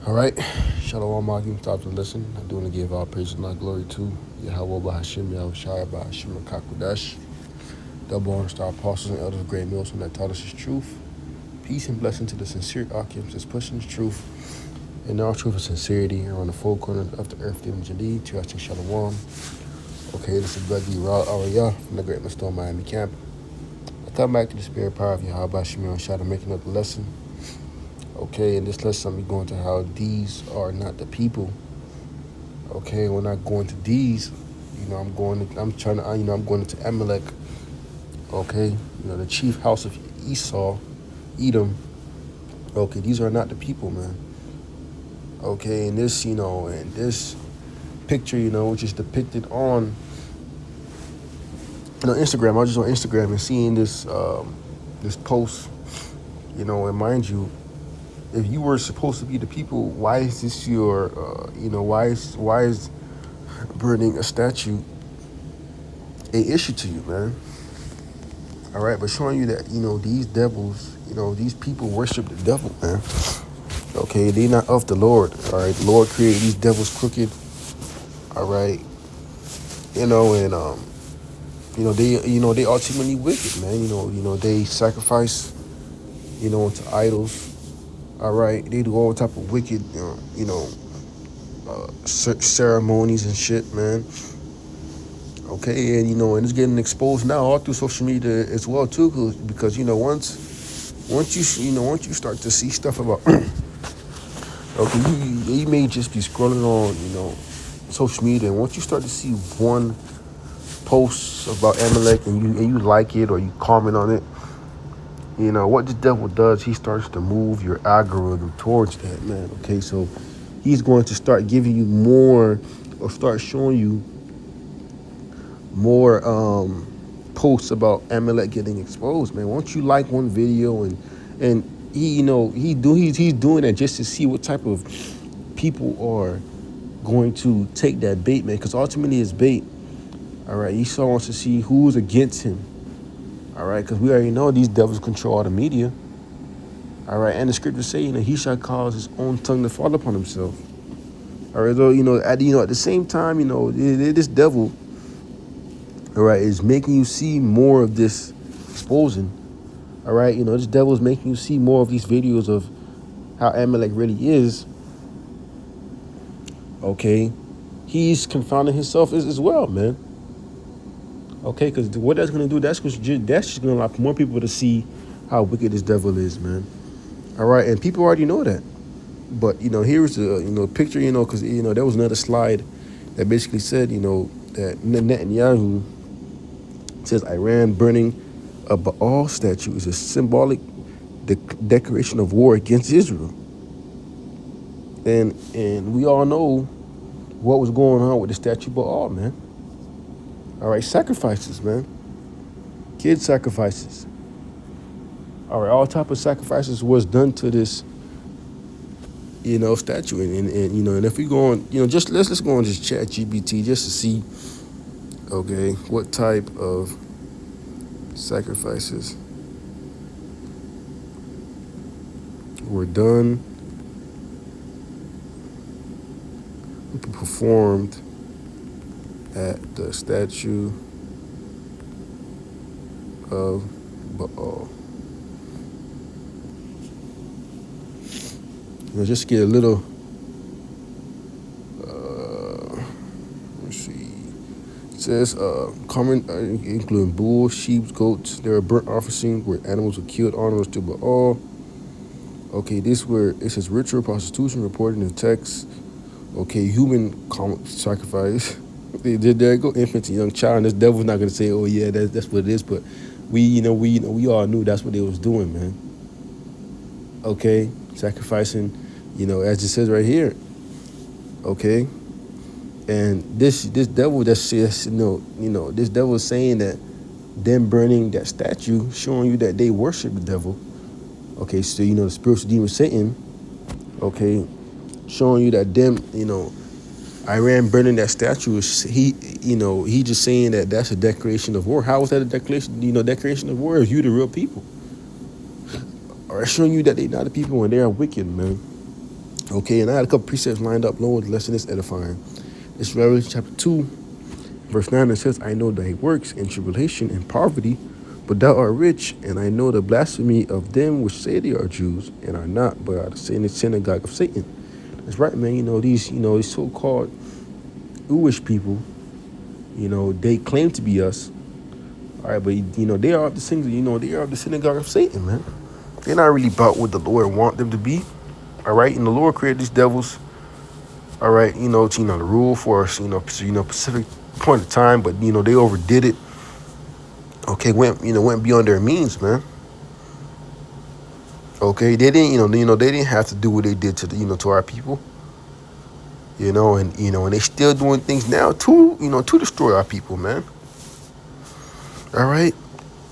All right. Shalom, Magim. Stop to listen. I do want to give all praise and all glory to Yahweh Bahashim, Yahweh Shai Bahashim Kakudash. Double honor star apostles and elders of great millstone that taught us his truth. Peace and blessing to the sincere Akim that's pushing his truth and all truth and sincerity around the four corners of the earth, the Jadid, to us to Shalom. Okay, this is Brother Ra Araya from the Great Millstone Miami camp. I come back to the spirit power of Yahweh Bahashim Shai to make another lesson. Okay, in this lesson, I'm going to how these are not the people. Okay, we're not going to these. I'm going to Amalek. Okay, the chief house of Esau, Edom. Okay, these are not the people, man. Okay, and this, and this picture, which is depicted on, Instagram. I was just on Instagram and seeing this, this post, and mind you, if you were supposed to be the people, why is this your, why is burning a statue a issue to you, man? All right, but showing you that, these devils, these people worship the devil, man. Okay, they not of the Lord. All right, the Lord created these devils crooked. All right, they ultimately wicked, man. They sacrifice, to idols. All right, they do all type of wicked, ceremonies and shit, man. Okay, and and it's getting exposed now all through social media as well too, because once you start to see stuff about, okay, you may just be scrolling on social media, and once you start to see one post about Amalek and you like it or you comment on it, what the devil does, he starts to move your algorithm towards that, man. Okay, so he's going to start giving you more, or start showing you more posts about Amalek getting exposed, man. Once you like one video and he's doing that just to see what type of people are going to take that bait, man. Because ultimately it's bait. All right, Esau wants to see who's against him. All right, because we already know these devils control all the media. All right, and the scriptures say, he shall cause his own tongue to fall upon himself. All right, so at the same time, this devil, all right, is making you see more of this exposing. All right, this devil is making you see more of these videos of how Amalek really is. Okay, he's confounding himself as well, man. Okay, because what that's going to do, that's just going to allow more people to see how wicked this devil is, man. All right, and people already know that. But, here's the, picture, because, there was another slide that basically said, that Netanyahu says Iran burning a Baal statue is a symbolic declaration of war against Israel. And we all know what was going on with the statue of Baal, man. All right, sacrifices, man. Kid sacrifices. All right, all type of sacrifices was done to this, statue. And if we go on, just let's go on just chat GPT just to see, okay, what type of sacrifices were done, performed at the statue of Baal. Just get a little, let's see. It says, common including bulls, sheep, goats. There are burnt offerings where animals were killed, honors to Baal. Okay, it says ritual prostitution reported in the text. Okay, human sacrifice. There go infants and young child. And this devil's not gonna say, "Oh yeah, that's what it is." But we all knew that's what they was doing, man. Okay, sacrificing, as it says right here. Okay, and this devil that says, this devil is saying that them burning that statue, showing you that they worship the devil. Okay, so the spiritual demon Satan. Okay, showing you that them, Iran burning that statue is he just saying that that's a declaration of war. How is that a declaration of war if you the real people? Or showing you that they not the people and they are wicked, man. Okay, and I had a couple precepts lined up. Lord, the lesson is edifying. It's Revelation chapter 2, verse 9. It says, I know thy works and tribulation and poverty, but thou art rich, and I know the blasphemy of them which say they are Jews and are not, but are the synagogue of Satan. That's right, man. These so-called Jewish people, they claim to be us. All right, but they are of the they are of the synagogue of Satan, man. They're not really about what the Lord want them to be. All right, and the Lord created these devils. All right, to rule for us, specific point of time, but they overdid it. Okay, went beyond their means, man. Okay, they didn't, they didn't have to do what they did to to our people. And they still doing things now to destroy our people, man. All right,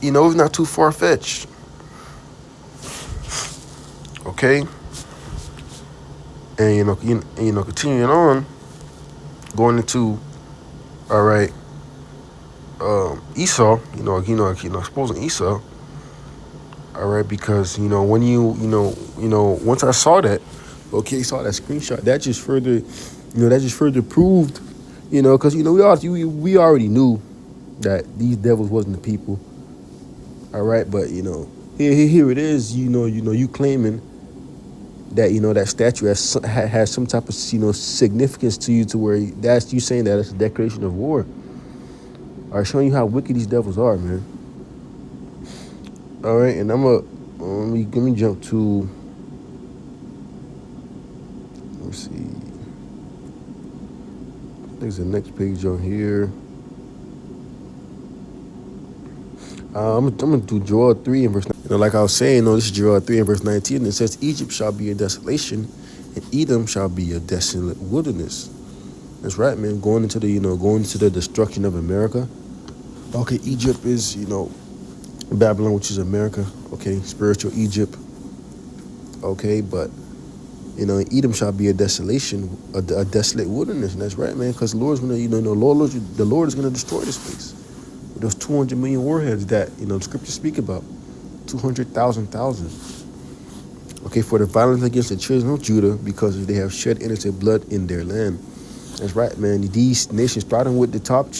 it's not too far fetched. Okay, and continuing on, going into, all right, Esau, exposing Esau. All right, because when once I saw that, saw that screenshot, that just further proved, because we already knew that these devils wasn't the people. All right, but here it is, you claiming that that statue has some type of significance to you, to where that's you saying that it's a declaration of war. All right, showing you how wicked these devils are, man. All right, and let me jump to, let's see, there's the next page on here. I'm gonna do Joel 3 and verse 9. Like I was saying, this is Joel 3 and verse 19. And it says, Egypt shall be a desolation, and Edom shall be a desolate wilderness. That's right, man. Going into the destruction of America. Okay, Egypt is, Babylon, which is America. Okay, spiritual Egypt. Okay, but Edom shall be a desolation, a desolate wilderness. And that's right, man, because the Lord's gonna, the Lord is gonna destroy this place. Those 200 million warheads that the scriptures speak about, 200,000. Okay, for the violence against the children of Judah, because they have shed innocent blood in their land. That's right, man. These nations, starting with the top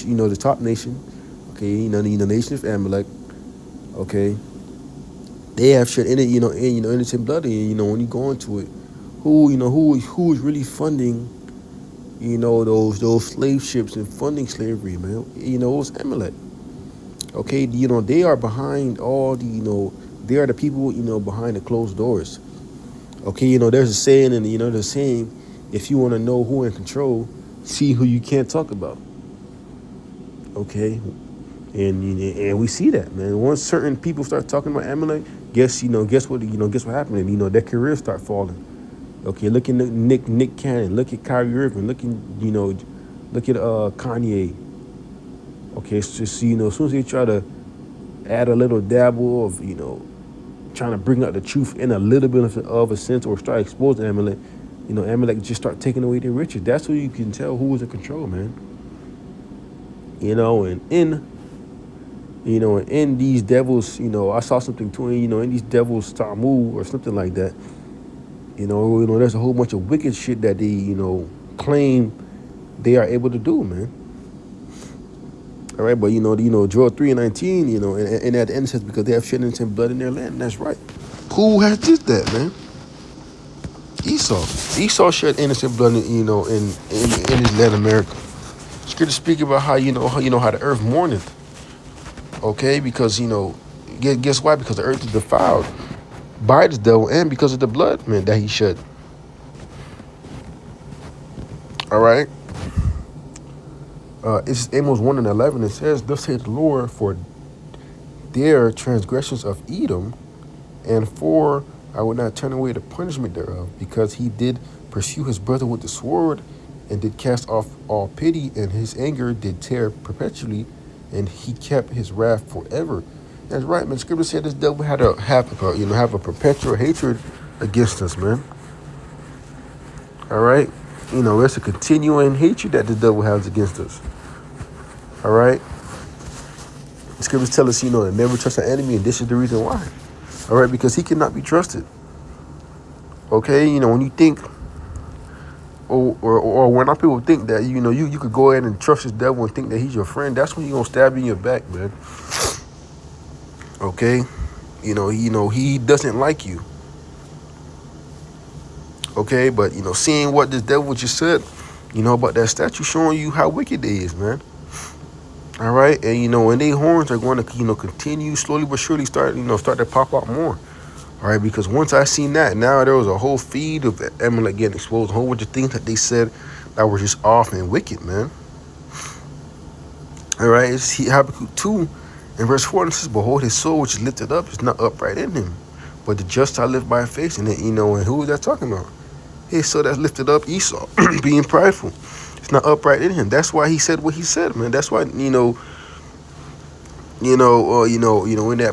nation. Okay, the nation of Amalek. Okay, they have shed innocent blood. And when you go into it, who is really funding those slave ships and funding slavery, man? It was Amalek. Okay, they are behind all the, they are the people, behind the closed doors. Okay, there's a saying, and they're saying, if you want to know who in control, see who you can't talk about. Okay, and we see that, man. Once certain people start talking about Amalek, guess what happened? And their careers start falling. Okay, look at Nick Cannon, look at Kyrie Irving, look at Kanye. Okay, it's just, as soon as they try to add a little dabble of, trying to bring out the truth in a little bit of a sense, or start exposing Amalek, Amalek just start taking away their riches. That's who you can tell who is in control, man. And in these devils, I saw something too, in these devils Talmud or something like that, there's a whole bunch of wicked shit that they, claim they are able to do, man. All right, but Joel 3 and 19, and at the end it says, because they have shed innocent blood in their land. And that's right. Who has did that, man? Esau shed innocent blood, in his land, America. Scripture speak about how how the earth mourneth. Okay, because guess why? Because the earth is defiled by the devil, and because of the blood, man, that he shed. All right. It's Amos 1 and 11. It says, thus saith the Lord, for their transgressions of Edom, and for I will not turn away the punishment thereof, because he did pursue his brother with the sword, and did cast off all pity, and his anger did tear perpetually, and he kept his wrath forever. That's right, man. Scripture said this devil had to have a perpetual hatred against us, man. All right, it's a continuing hatred that the devil has against us. All right. The scriptures tell us, to never trust our enemy, and this is the reason why. All right, because he cannot be trusted. Okay, when you think or when our people think that you could go ahead and trust this devil and think that he's your friend, that's when he's gonna stab you in your back, man. Okay, he doesn't like you. Okay, but seeing what this devil just said, about that statue showing you how wicked they is, man. All right, and they horns are going to continue slowly but surely start to pop out more. All right, because once I seen that, now there was a whole feed of Amalek getting exposed, a whole bunch of things that they said that were just off and wicked, man. All right, it's Habakkuk 2 in verse 4, and it says, "Behold, his soul which is lifted up is not upright in him, but the just shall live by faith." And and who is that talking about? His soul that's lifted up, Esau, being prideful. It's not upright in him. That's why he said what he said, man. That's why in that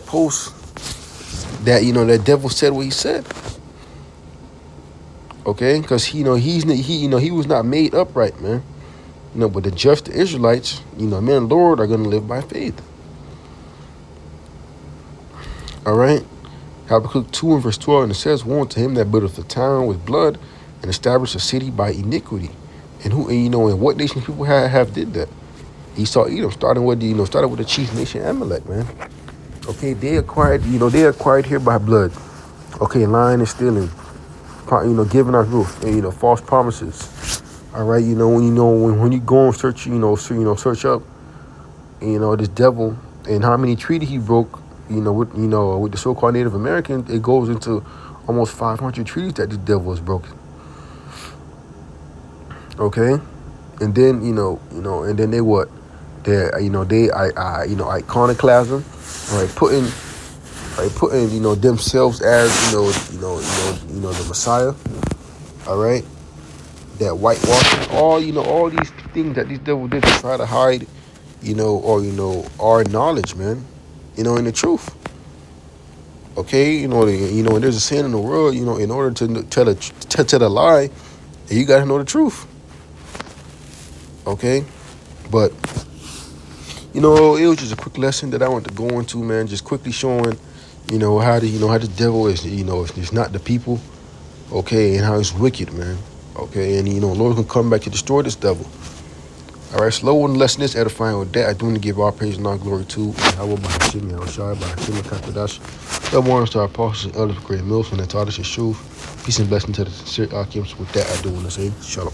post that that devil said what he said. Okay, because he was not made upright, man. But the just Israelites, men, Lord, are gonna live by faith. All right, Habakkuk 2 and verse 12, and it says, "Woe unto him that buildeth a town with blood, and established a city by iniquity." And and what nation people have did that? Esau, Edom, starting with the chief nation Amalek, man. Okay, they acquired here by blood. Okay, lying and stealing, giving our roof, and false promises. All right, when you go and search, search up, this devil and how many treaties he broke, with the so-called Native Americans, it goes into almost 500 treaties that the devil has broken. Okay, and then and then they what? They iconoclasm, right? Putting themselves as the Messiah. All right, that whitewashing, all these things that these devil did to try to hide, our knowledge, man, in the truth. Okay, and there's a sin in the world, in order to tell a lie, you gotta know the truth. Okay, but it was just a quick lesson that I want to go into, man. Just quickly showing, how the devil is, it's not the people, okay, and how it's wicked, man. Okay, and Lord can come back to destroy this devil. All right, slow one lesson is edifying. With that, I do want to give all praise and all glory to Yahweh Bahashim Yahushua Bahashim Kakadash. Double honors to our apostles and elders of great mills when they taught us the truth. Peace and blessing to the sincere Akims. With that, I do want to say shalom.